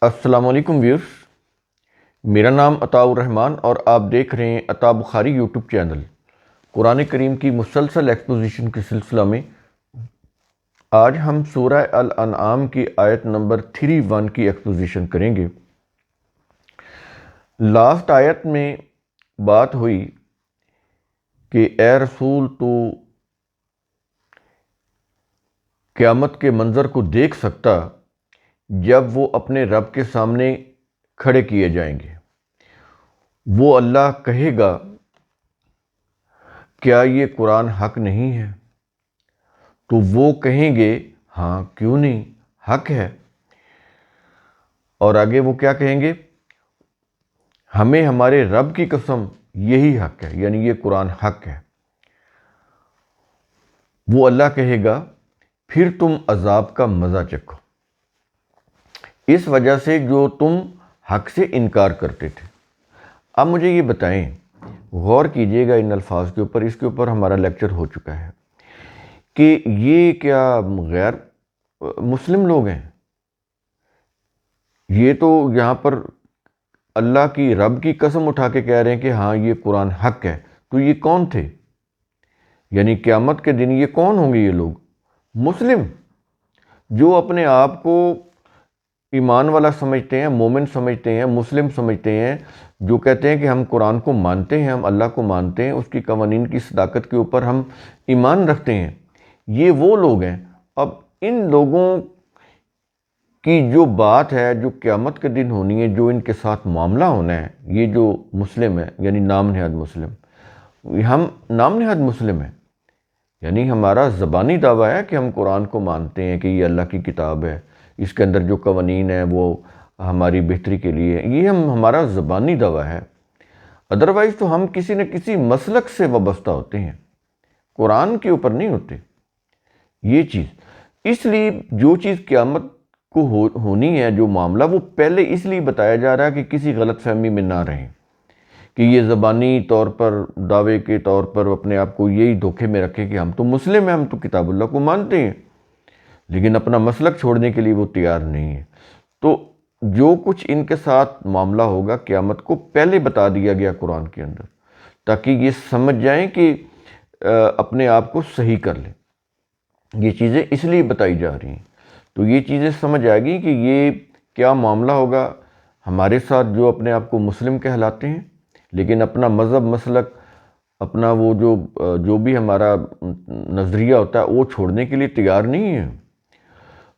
السلام علیکم ویورز، میرا نام عطاء الرحمن اور آپ دیکھ رہے ہیں عطاء بخاری یوٹیوب چینل۔ قرآن کریم کی مسلسل ایکسپوزیشن کے سلسلہ میں آج ہم سورہ الانعام کی آیت نمبر 31 کی ایکسپوزیشن کریں گے۔ لاسٹ آیت میں بات ہوئی کہ اے رسول تو قیامت کے منظر کو دیکھ سکتا جب وہ اپنے رب کے سامنے کھڑے کیے جائیں گے۔ وہ اللہ کہے گا کیا یہ قرآن حق نہیں ہے؟ تو وہ کہیں گے ہاں کیوں نہیں، حق ہے۔ اور آگے وہ کیا کہیں گے؟ ہمیں ہمارے رب کی قسم یہی حق ہے، یعنی یہ قرآن حق ہے۔ وہ اللہ کہے گا پھر تم عذاب کا مزہ چکھو، اس وجہ سے جو تم حق سے انکار کرتے تھے۔ اب مجھے یہ بتائیں، غور کیجئے گا ان الفاظ کے اوپر، اس کے اوپر ہمارا لیکچر ہو چکا ہے کہ یہ کیا غیر مسلم لوگ ہیں؟ یہ تو یہاں پر اللہ کی رب کی قسم اٹھا کے کہہ رہے ہیں کہ ہاں یہ قرآن حق ہے۔ تو یہ کون تھے؟ یعنی قیامت کے دن یہ کون ہوں گے؟ یہ لوگ مسلم جو اپنے آپ کو ایمان والا سمجھتے ہیں، مومن سمجھتے ہیں، مسلم سمجھتے ہیں، جو کہتے ہیں کہ ہم قرآن کو مانتے ہیں، ہم اللہ کو مانتے ہیں، اس کی قوانین کی صداقت کے اوپر ہم ایمان رکھتے ہیں، یہ وہ لوگ ہیں۔ اب ان لوگوں کی جو بات ہے، جو قیامت کے دن ہونی ہے، جو ان کے ساتھ معاملہ ہونا ہے، یہ جو مسلم ہے یعنی نام نہاد مسلم، ہم نام نہاد مسلم ہیں، یعنی ہمارا زبانی دعویٰ ہے کہ ہم قرآن کو مانتے ہیں کہ یہ اللہ کی کتاب ہے، اس کے اندر جو قوانین ہیں وہ ہماری بہتری کے لیے، یہ ہمارا زبانی دعویٰ ہے۔ ادروائز تو ہم کسی نہ کسی مسلک سے وابستہ ہوتے ہیں، قرآن کے اوپر نہیں ہوتے۔ یہ چیز اس لیے جو چیز قیامت کو ہونی ہے، جو معاملہ، وہ پہلے اس لیے بتایا جا رہا ہے کہ کسی غلط فہمی میں نہ رہیں، کہ یہ زبانی طور پر دعوے کے طور پر اپنے آپ کو یہی دھوکے میں رکھے کہ ہم تو مسلم ہیں، ہم تو کتاب اللہ کو مانتے ہیں، لیکن اپنا مسلک چھوڑنے کے لیے وہ تیار نہیں ہے۔ تو جو کچھ ان کے ساتھ معاملہ ہوگا قیامت کو پہلے بتا دیا گیا قرآن کے اندر، تاکہ یہ سمجھ جائیں کہ اپنے آپ کو صحیح کر لیں۔ یہ چیزیں اس لیے بتائی جا رہی ہیں، تو یہ چیزیں سمجھ آئے گی کہ یہ کیا معاملہ ہوگا ہمارے ساتھ جو اپنے آپ کو مسلم کہلاتے ہیں، لیکن اپنا مذہب، مسلک، اپنا وہ جو بھی ہمارا نظریہ ہوتا ہے وہ چھوڑنے کے لیے تیار نہیں ہے۔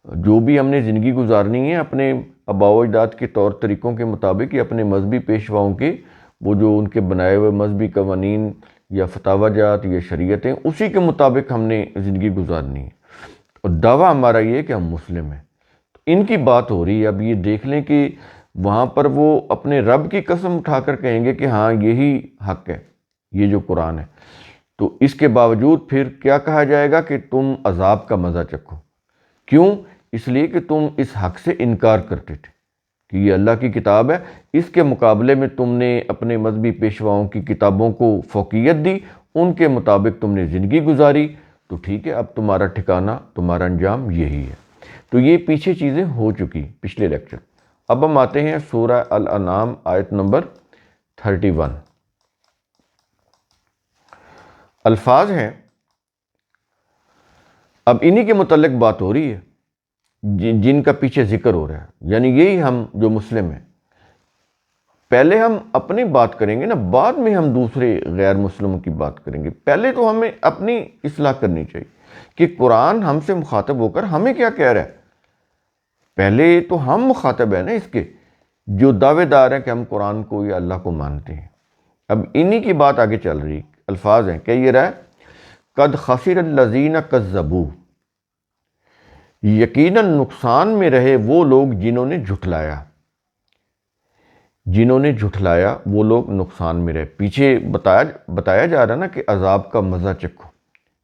جو بھی ہم نے زندگی گزارنی ہے اپنے آباء و اجداد کے طور طریقوں کے مطابق، یا اپنے مذہبی پیشواؤں کے وہ جو ان کے بنائے ہوئے مذہبی قوانین یا فتاوی جات یا شریعتیں، اسی کے مطابق ہم نے زندگی گزارنی ہے۔ اور دعویٰ ہمارا یہ ہے کہ ہم مسلم ہیں۔ تو ان کی بات ہو رہی ہے۔ اب یہ دیکھ لیں کہ وہاں پر وہ اپنے رب کی قسم اٹھا کر کہیں گے کہ ہاں یہی حق ہے، یہ جو قرآن ہے۔ تو اس کے باوجود پھر کیا کہا جائے گا کہ تم عذاب کا مزہ چکھو۔ کیوں؟ اس لیے کہ تم اس حق سے انکار کرتے تھے کہ یہ اللہ کی کتاب ہے، اس کے مقابلے میں تم نے اپنے مذہبی پیشواؤں کی کتابوں کو فوقیت دی، ان کے مطابق تم نے زندگی گزاری۔ تو ٹھیک ہے، اب تمہارا ٹھکانہ، تمہارا انجام یہی ہے۔ تو یہ پیچھے چیزیں ہو چکی پچھلے لیکچر۔ اب ہم آتے ہیں سورہ الانعام آیت نمبر 31۔ الفاظ ہیں، اب انہی کے متعلق بات ہو رہی ہے جن کا پیچھے ذکر ہو رہا ہے، یعنی یہی ہم جو مسلم ہیں۔ پہلے ہم اپنی بات کریں گے نا، بعد میں ہم دوسرے غیر مسلموں کی بات کریں گے۔ پہلے تو ہمیں اپنی اصلاح کرنی چاہیے کہ قرآن ہم سے مخاطب ہو کر ہمیں کیا کہہ رہا ہے۔ پہلے تو ہم مخاطب ہیں نا اس کے، جو دعوے دار ہیں کہ ہم قرآن کو یا اللہ کو مانتے ہیں۔ اب انہی کی بات آگے چل رہی، الفاظ ہیں، کیا یہ رہا ہے؟ قد خسر الذین کذبوا، یقیناً نقصان میں رہے وہ لوگ جنہوں نے جھٹلایا۔ جنہوں نے جھٹلایا وہ لوگ نقصان میں رہے۔ پیچھے بتایا جا رہا نا کہ عذاب کا مزہ چکھو،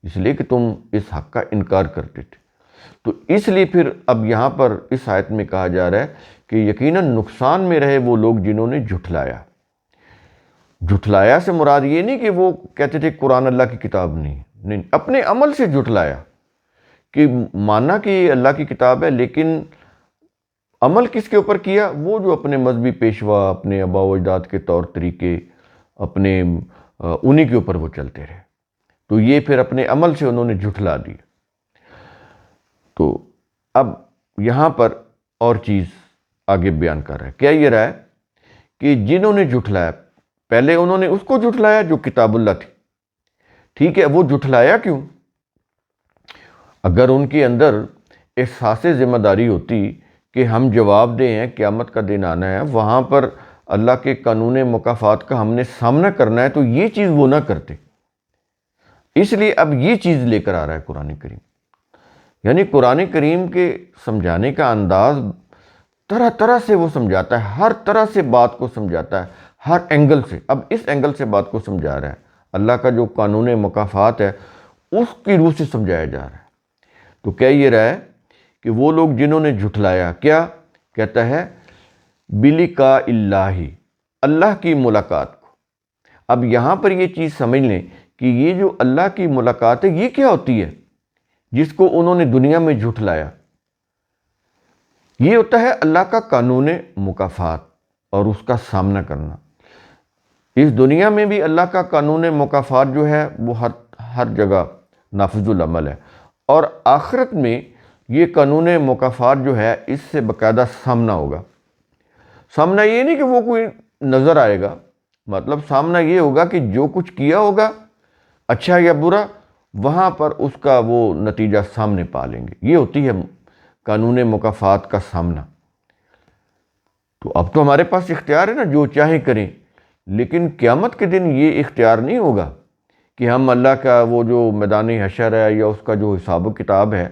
اس لیے کہ تم اس حق کا انکار کرتے تھے۔ تو اس لیے پھر اب یہاں پر اس آیت میں کہا جا رہا ہے کہ یقیناً نقصان میں رہے وہ لوگ جنہوں نے جھٹلایا۔ جھٹلایا سے مراد یہ نہیں کہ وہ کہتے تھے قرآن اللہ کی کتاب نہیں، اپنے عمل سے جھٹلایا، کہ مانا کہ یہ اللہ کی کتاب ہے لیکن عمل کس کے اوپر کیا؟ وہ جو اپنے مذہبی پیشوا، اپنے آباء و اجداد کے طور طریقے، اپنے انہی کے اوپر وہ چلتے رہے، تو یہ پھر اپنے عمل سے انہوں نے جھٹلا دیا۔ تو اب یہاں پر اور چیز آگے بیان کر رہا ہے، کیا یہ رہا ہے کہ جنہوں نے جھٹلایا، پہلے انہوں نے اس کو جھٹلایا جو کتاب اللہ تھی، ٹھیک ہے، وہ جھٹلایا کیوں؟ اگر ان کے اندر احساس ذمہ داری ہوتی کہ ہم جواب دیں ہیں، قیامت کا دن آنا ہے، وہاں پر اللہ کے قانون مکافات کا ہم نے سامنا کرنا ہے، تو یہ چیز وہ نہ کرتے۔ اس لیے اب یہ چیز لے کر آ رہا ہے قرآن کریم، یعنی قرآن کریم کے سمجھانے کا انداز طرح طرح سے وہ سمجھاتا ہے، ہر طرح سے بات کو سمجھاتا ہے، ہر اینگل سے۔ اب اس اینگل سے بات کو سمجھا رہا ہے، اللہ کا جو قانون مکافات ہے اس کی روح سے سمجھایا جا رہا ہے۔ تو کہہ یہ رہا ہے کہ وہ لوگ جنہوں نے جھٹلایا، کیا کہتا ہے؟ بلقاء اللہ، اللہ کی ملاقات کو۔ اب یہاں پر یہ چیز سمجھ لیں کہ یہ جو اللہ کی ملاقات ہے یہ کیا ہوتی ہے جس کو انہوں نے دنیا میں جھٹلایا؟ یہ ہوتا ہے اللہ کا قانون مکافات اور اس کا سامنا کرنا۔ اس دنیا میں بھی اللہ کا قانون مکافات جو ہے وہ ہر جگہ نافذ العمل ہے، اور آخرت میں یہ قانون مکافات جو ہے اس سے باقاعدہ سامنا ہوگا۔ سامنا یہ نہیں کہ وہ کوئی نظر آئے گا، مطلب سامنا یہ ہوگا کہ جو کچھ کیا ہوگا اچھا یا برا، وہاں پر اس کا وہ نتیجہ سامنے پا لیں گے۔ یہ ہوتی ہے قانون مکافات کا سامنا۔ تو اب تو ہمارے پاس اختیار ہے نا، جو چاہیں کریں، لیکن قیامت کے دن یہ اختیار نہیں ہوگا کہ ہم اللہ کا وہ جو میدان حشر ہے یا اس کا جو حساب و کتاب ہے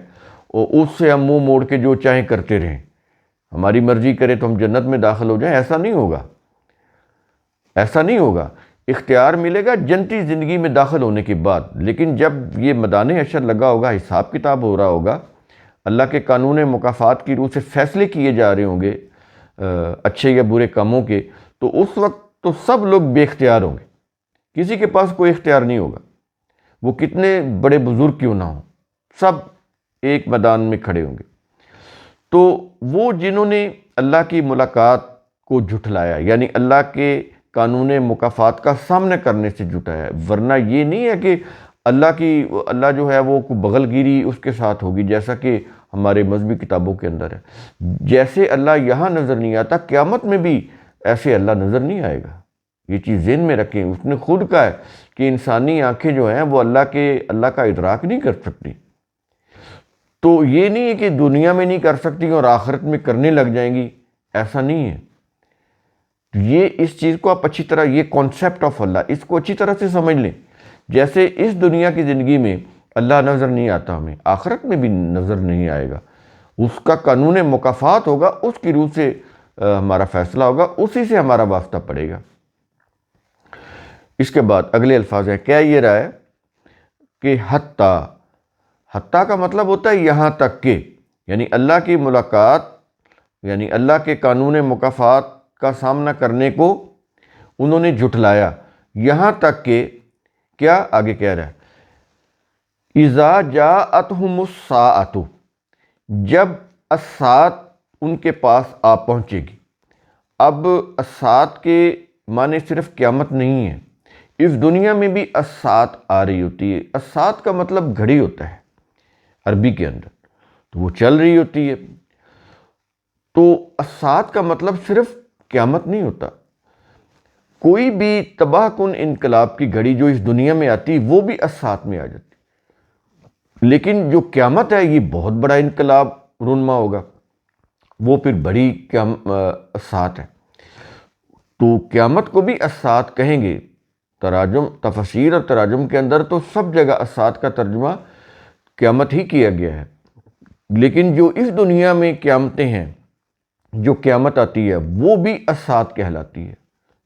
اس سے ہم منہ موڑ کے جو چاہیں کرتے رہیں، ہماری مرضی کرے تو ہم جنت میں داخل ہو جائیں۔ ایسا نہیں ہوگا، ایسا نہیں ہوگا۔ اختیار ملے گا جنتی زندگی میں داخل ہونے کے بعد، لیکن جب یہ میدان حشر لگا ہوگا، حساب کتاب ہو رہا ہوگا، اللہ کے قانون مکافات کی روح سے فیصلے کیے جا رہے ہوں گے اچھے یا برے کاموں کے، تو اس وقت تو سب لوگ بے اختیار ہوں گے، کسی کے پاس کوئی اختیار نہیں ہوگا، وہ کتنے بڑے بزرگ کیوں نہ ہوں، سب ایک میدان میں کھڑے ہوں گے۔ تو وہ جنہوں نے اللہ کی ملاقات کو جھٹلایا، یعنی اللہ کے قانون مکافات کا سامنا کرنے سے جھٹایا، ورنہ یہ نہیں ہے کہ اللہ جو ہے وہ بغل گیری اس کے ساتھ ہوگی، جیسا کہ ہمارے مذہبی کتابوں کے اندر ہے۔ جیسے اللہ یہاں نظر نہیں آتا، قیامت میں بھی ایسے اللہ نظر نہیں آئے گا۔ یہ چیز ذہن میں رکھیں، اس نے خود کہا ہے کہ انسانی آنکھیں جو ہیں وہ اللہ کا ادراک نہیں کر سکتی۔ تو یہ نہیں ہے کہ دنیا میں نہیں کر سکتی اور آخرت میں کرنے لگ جائیں گی، ایسا نہیں ہے۔ یہ اس چیز کو آپ اچھی طرح، یہ کانسیپٹ آف اللہ، اس کو اچھی طرح سے سمجھ لیں۔ جیسے اس دنیا کی زندگی میں اللہ نظر نہیں آتا ہمیں، آخرت میں بھی نظر نہیں آئے گا۔ اس کا قانون مکافات ہوگا، اس کی روح سے ہمارا فیصلہ ہوگا، اسی سے ہمارا واسطہ پڑے گا۔ اس کے بعد اگلے الفاظ ہیں، کیا یہ رہا ہے کہ حتیٰ کا مطلب ہوتا ہے یہاں تک کہ، یعنی اللہ کی ملاقات، یعنی اللہ کے قانون مکافات کا سامنا کرنے کو انہوں نے جھٹلایا، یہاں تک کہ کیا آگے کہہ رہا ہے، اذا جاءتہم الساعۃ، جب الساعت ان کے پاس آ پہنچے گی۔ اب الساعت کے معنی صرف قیامت نہیں ہے، اس دنیا میں بھی الساعت آ رہی ہوتی ہے۔ الساعت کا مطلب گھڑی ہوتا ہے عربی کے اندر، تو وہ چل رہی ہوتی ہے۔ تو الساعت کا مطلب صرف قیامت نہیں ہوتا، کوئی بھی تباہ کن انقلاب کی گھڑی جو اس دنیا میں آتی وہ بھی الساعت میں آ جاتی، لیکن جو قیامت ہے یہ بہت بڑا انقلاب رونما ہوگا، وہ پھر بڑی الساعت ہے۔ تو قیامت کو بھی الساعت کہیں گے، تفسیر اور تراجم کے اندر تو سب جگہ الساعت کا ترجمہ قیامت ہی کیا گیا ہے، لیکن جو اس دنیا میں قیامتیں ہیں، جو قیامت آتی ہے وہ بھی الساعت کہلاتی ہے۔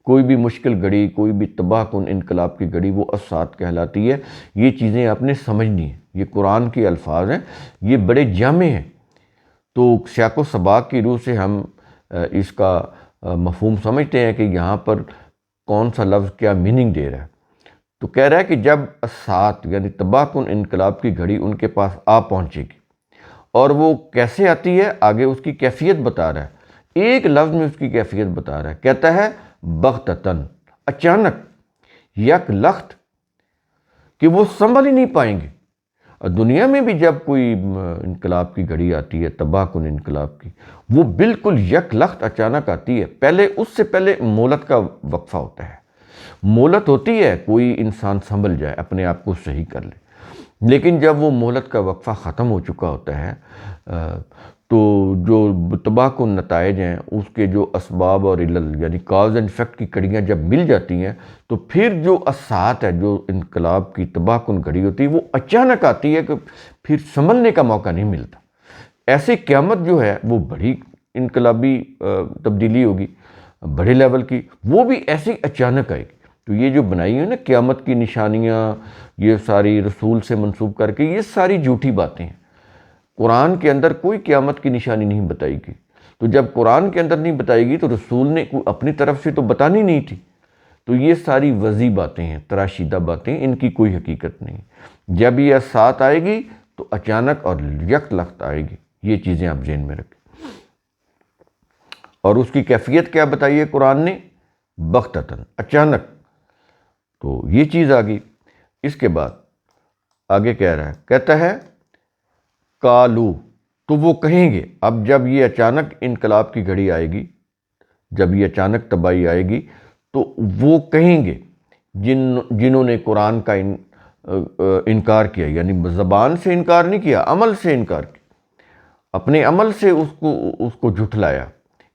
کوئی بھی مشکل گھڑی، کوئی بھی تباہ کن انقلاب کی گھڑی، وہ الساعت کہلاتی ہے۔ یہ چیزیں آپ نے سمجھنی ہیں، یہ قرآن کے الفاظ ہیں، یہ بڑے جامع ہیں۔ تو سیاق و سباق کی روح سے ہم اس کا مفہوم سمجھتے ہیں کہ یہاں پر کون سا لفظ کیا میننگ دے رہا ہے۔ تو کہہ رہا ہے کہ جب الساعت یعنی تباہ کن انقلاب کی گھڑی ان کے پاس آ پہنچے گی، اور وہ کیسے آتی ہے آگے اس کی کیفیت بتا رہا ہے۔ ایک لفظ میں اس کی کیفیت بتا رہا ہے، کہتا ہے بغتتاً، اچانک، یک لخت، کہ وہ سنبھل ہی نہیں پائیں گے۔ اور دنیا میں بھی جب کوئی انقلاب کی گھڑی آتی ہے، تباہ کن انقلاب کی، وہ بالکل یک لخت اچانک آتی ہے۔ پہلے اس سے پہلے مہلت کا وقفہ ہوتا ہے، مہلت ہوتی ہے، کوئی انسان سنبھل جائے، اپنے آپ کو صحیح کر لے۔ لیکن جب وہ مہلت کا وقفہ ختم ہو چکا ہوتا ہے تو جو تباہ کن نتائج ہیں، اس کے جو اسباب اور علل یعنی کاز اینڈ افیکٹ کی کڑیاں جب مل جاتی ہیں، تو پھر جو اسات ہے، جو انقلاب کی تباہ کن گھڑی ہوتی ہے، وہ اچانک آتی ہے کہ پھر سنبھلنے کا موقع نہیں ملتا۔ ایسے قیامت جو ہے وہ بڑی انقلابی تبدیلی ہوگی، بڑے لیول کی، وہ بھی ایسے اچانک آئے گی۔ تو یہ جو بنائی ہیں نا قیامت کی نشانیاں، یہ ساری رسول سے منسوب کر کے، یہ ساری جھوٹی باتیں ہیں۔ قرآن کے اندر کوئی قیامت کی نشانی نہیں بتائی گئی۔ تو جب قرآن کے اندر نہیں بتائی گئی تو رسول نے اپنی طرف سے تو بتانی نہیں تھی۔ تو یہ ساری وضعی باتیں ہیں، تراشیدہ باتیں، ان کی کوئی حقیقت نہیں۔ جب یہ ساتھ آئے گی تو اچانک اور یک لخت آئے گی۔ یہ چیزیں آپ ذہن میں رکھیں۔ اور اس کی کیفیت کیا بتائی ہے قرآن نے؟ بغتتاً، اچانک۔ تو یہ چیز آ گئی۔ اس کے بعد آگے کہہ رہا ہے، کہتا ہے قالو، تو وہ کہیں گے، اب جب یہ اچانک انقلاب کی گھڑی آئے گی، جب یہ اچانک تباہی آئے گی، تو وہ کہیں گے جنہوں نے قرآن کا انکار کیا، یعنی زبان سے انکار نہیں کیا، عمل سے انکار کیا، اپنے عمل سے اس کو جھٹلایا،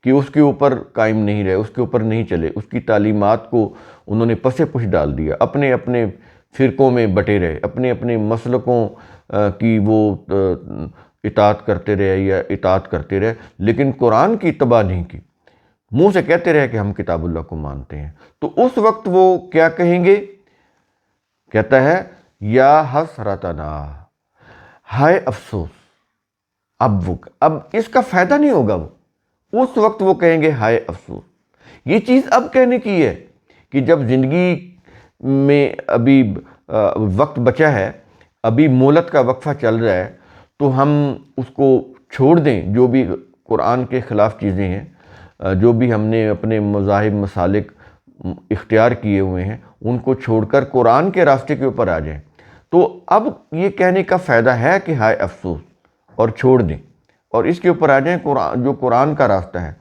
کہ اس کے اوپر قائم نہیں رہے، اس کے اوپر نہیں چلے، اس کی تعلیمات کو انہوں نے پس پش ڈال دیا، اپنے اپنے فرقوں میں بٹے رہے، اپنے اپنے مسلکوں کی وہ اطاعت کرتے رہے، لیکن قرآن کی اتباع نہیں کی، منہ سے کہتے رہے کہ ہم کتاب اللہ کو مانتے ہیں۔ تو اس وقت وہ کیا کہیں گے؟ کہتا ہے یا حسرتنا، ہائے افسوس۔ اب اس کا فائدہ نہیں ہوگا، وہ اس وقت وہ کہیں گے ہائے افسوس۔ یہ چیز اب کہنے کی ہے کہ جب زندگی میں ابھی وقت بچا ہے، ابھی مہلت کا وقفہ چل رہا ہے، تو ہم اس کو چھوڑ دیں، جو بھی قرآن کے خلاف چیزیں ہیں، جو بھی ہم نے اپنے مذاہب مسالک اختیار کیے ہوئے ہیں، ان کو چھوڑ کر قرآن کے راستے کے اوپر آ جائیں۔ تو اب یہ کہنے کا فائدہ ہے کہ ہائے افسوس، اور چھوڑ دیں اور اس کے اوپر آ جائیں جو قرآن کا راستہ ہے۔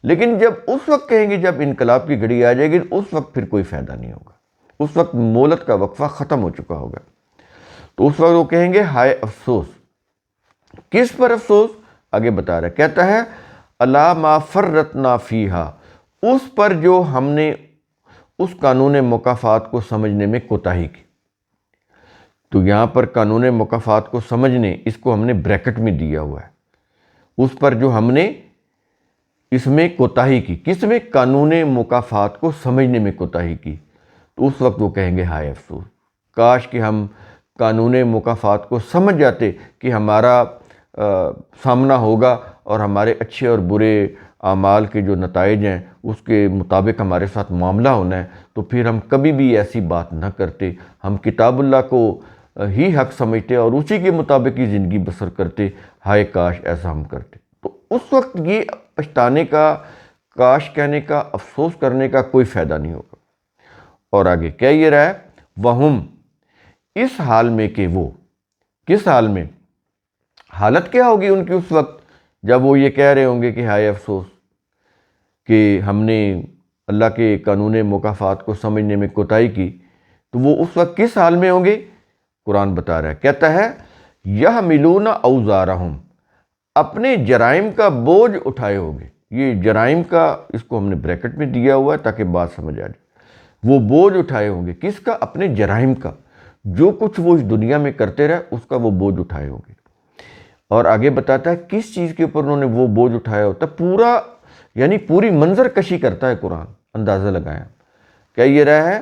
لیکن جب اس وقت کہیں گے، جب انقلاب کی گھڑی آ جائے گی، اس وقت پھر کوئی فائدہ نہیں ہوگا، اس وقت مہلت کا وقفہ ختم ہو چکا ہوگا۔ تو اس وقت وہ کہیں گے ہائے افسوس۔ کس پر افسوس؟ آگے بتا رہا ہے، کہتا ہے الا ما فرطنا فیہا، اس پر جو ہم نے اس قانون مکافات کو سمجھنے میں کوتاہی کی۔ تو یہاں پر قانون مکافات کو سمجھنے، اس کو ہم نے بریکٹ میں دیا ہوا ہے، اس پر جو ہم نے اس میں کوتاہی کی۔ کس میں؟ قانون مکافات کو سمجھنے میں کوتاہی کی۔ تو اس وقت وہ کہیں گے ہائے افسوس، کاش کہ ہم قانون مکافات کو سمجھ جاتے کہ ہمارا سامنا ہوگا اور ہمارے اچھے اور برے اعمال کے جو نتائج ہیں اس کے مطابق ہمارے ساتھ معاملہ ہونا ہے، تو پھر ہم کبھی بھی ایسی بات نہ کرتے، ہم کتاب اللہ کو ہی حق سمجھتے اور اسی کے مطابق ہی زندگی بسر کرتے۔ ہائے کاش ایسا ہم کرتے۔ تو اس وقت یہ پچھتانے کا، کاش کہنے کا، افسوس کرنے کا کوئی فائدہ نہیں ہوگا۔ اور آگے کہہ یہ رہا ہے وَهُمْ، اس حال میں کہ وہ، کس حال میں؟ حالت کیا ہوگی ان کی اس وقت جب وہ یہ کہہ رہے ہوں گے کہ ہائے افسوس کہ ہم نے اللہ کے قانون مکافات کو سمجھنے میں کوتاہی کی؟ تو وہ اس وقت کس حال میں ہوں گے؟ قرآن بتا رہا ہے، کہتا ہے یحملون اوزارہم، اپنے جرائم کا بوجھ اٹھائے ہوگے۔ یہ جرائم کا، اس کو ہم نے بریکٹ میں دیا ہوا ہے تاکہ بات سمجھ آ جائے۔ وہ بوجھ اٹھائے ہوں گے، کس کا؟ اپنے جرائم کا، جو کچھ وہ اس دنیا میں کرتے رہے اس کا وہ بوجھ اٹھائے ہوں گے۔ اور آگے بتاتا ہے کس چیز کے اوپر انہوں نے وہ بوجھ اٹھایا ہوتا ہے، پورا یعنی پوری منظر کشی کرتا ہے قرآن، اندازہ لگایا۔ کہہ یہ رہا ہے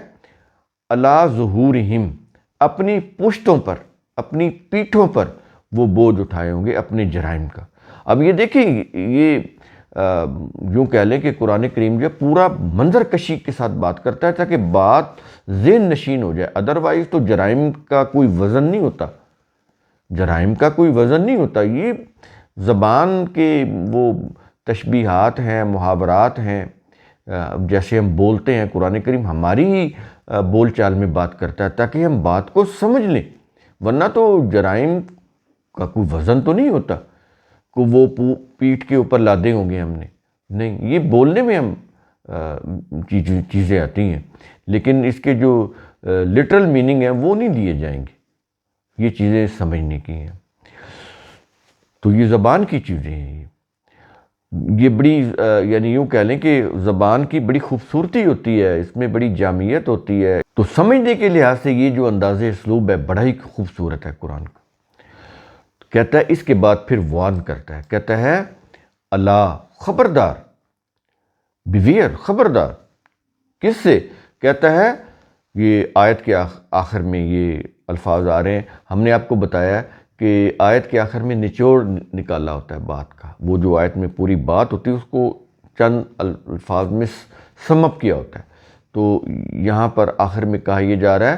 علی ظہورہم، اپنی پشتوں پر، اپنی پیٹھوں پر وہ بوجھ اٹھائے ہوں گے اپنے جرائم کا۔ اب یہ دیکھیں، یہ یوں کہہ لیں کہ قرآن کریم جو پورا منظر کشی کے ساتھ بات کرتا ہے تاکہ بات ذہن نشین ہو جائے، ادروائز تو جرائم کا کوئی وزن نہیں ہوتا، جرائم کا کوئی وزن نہیں ہوتا۔ یہ زبان کے وہ تشبیہات ہیں، محاورات ہیں، جیسے ہم بولتے ہیں، قرآن کریم ہماری ہی بول چال میں بات کرتا ہے تاکہ ہم بات کو سمجھ لیں، ورنہ تو جرائم کا کوئی وزن تو نہیں ہوتا کہ وہ پیٹھ کے اوپر لادے ہوں گے ہم نے، نہیں، یہ بولنے میں ہم چیزیں آتی ہیں، لیکن اس کے جو لٹرل میننگ ہیں وہ نہیں دیے جائیں گے، یہ چیزیں سمجھنے کی ہیں۔ تو یہ زبان کی چیزیں ہیں، یہ بڑی یعنی یوں کہہ لیں کہ زبان کی بڑی خوبصورتی ہوتی ہے، اس میں بڑی جامعیت ہوتی ہے، تو سمجھنے کے لحاظ سے یہ جو انداز اسلوب ہے بڑا ہی خوبصورت ہے قرآن کا۔ کہتا ہے اس کے بعد پھر وارن کرتا ہے، کہتا ہے اللہ، خبردار، بیویئر، خبردار، کس سے؟ کہتا ہے یہ آیت کے آخر میں یہ الفاظ آ رہے ہیں، ہم نے آپ کو بتایا کہ آیت کے آخر میں نچوڑ نکالا ہوتا ہے بات کا، وہ جو آیت میں پوری بات ہوتی ہے اس کو چند الفاظ میں سم اپ کیا ہوتا ہے، تو یہاں پر آخر میں کہا یہ جا رہا ہے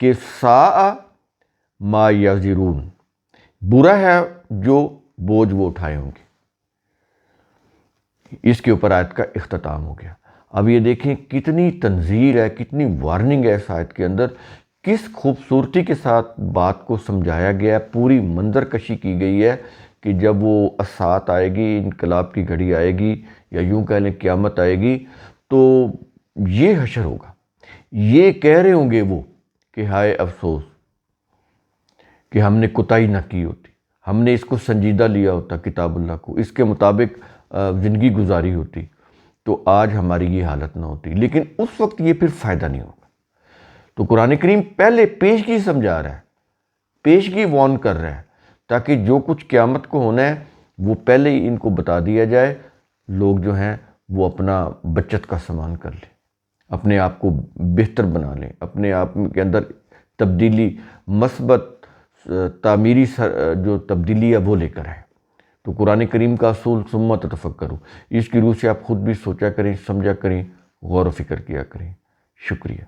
کہ ساء ما یزرون، برا ہے جو بوجھ وہ اٹھائے ہوں گے۔ اس کے اوپر آیت کا اختتام ہو گیا۔ اب یہ دیکھیں کتنی تنذیر ہے، کتنی وارننگ ہے اس آیت کے اندر، کس خوبصورتی کے ساتھ بات کو سمجھایا گیا ہے، پوری منظر کشی کی گئی ہے کہ جب وہ اسات آئے گی، انقلاب کی گھڑی آئے گی، یا یوں کہہ لیں قیامت آئے گی، تو یہ حشر ہوگا، یہ کہہ رہے ہوں گے وہ کہ ہائے افسوس کہ ہم نے کوتاہی نہ کی ہوتی، ہم نے اس کو سنجیدہ لیا ہوتا، کتاب اللہ کو اس کے مطابق زندگی گزاری ہوتی، تو آج ہماری یہ حالت نہ ہوتی، لیکن اس وقت یہ پھر فائدہ نہیں ہوگا۔ تو قرآن کریم پہلے پیشگی سمجھا رہا ہے، پیشگی وارن کر رہا ہے، تاکہ جو کچھ قیامت کو ہونا ہے وہ پہلے ہی ان کو بتا دیا جائے، لوگ جو ہیں وہ اپنا بچت کا سامان کر لیں، اپنے آپ کو بہتر بنا لیں، اپنے آپ کے اندر تبدیلی، مثبت تعمیری جو تبدیلی ہے وہ لے کر آئیں۔ تو قرآن کریم کا اصول ثم تفکروا، اس کی روح سے آپ خود بھی سوچا کریں، سمجھا کریں، غور و فکر کیا کریں۔ شکریہ۔